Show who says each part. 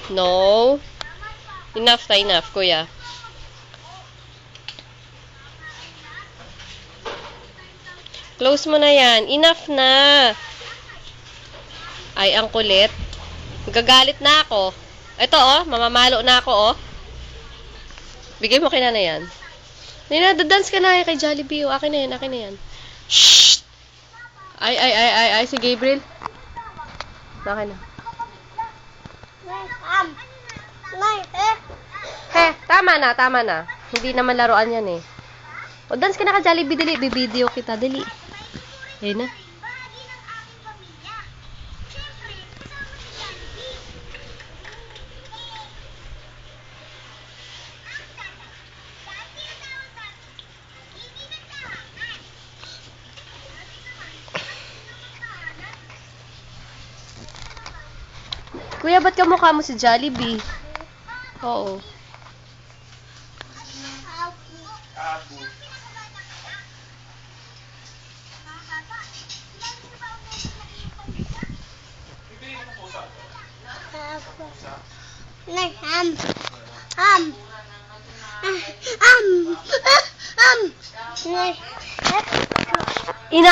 Speaker 1: No. Enough na, enough, kuya. Close mo na yan. Enough na. Ay, ang kulit. Gagalit na ako. Ito, oh. Mamamalo na ako, oh. Bigay mo kay Nana yan. Nina, dance ka na kay Jollibee, oh. Akin na yan, akin na yan. Shh! Ay, si Gabriel. Akin na. Tama na. Hindi naman laruan yan, eh. O, dance ka na kay Jollibee, dali. Bibideo kita, dali. Ayun na. Kuya, ba't kamukha mo si Jollibee? Oo. Ina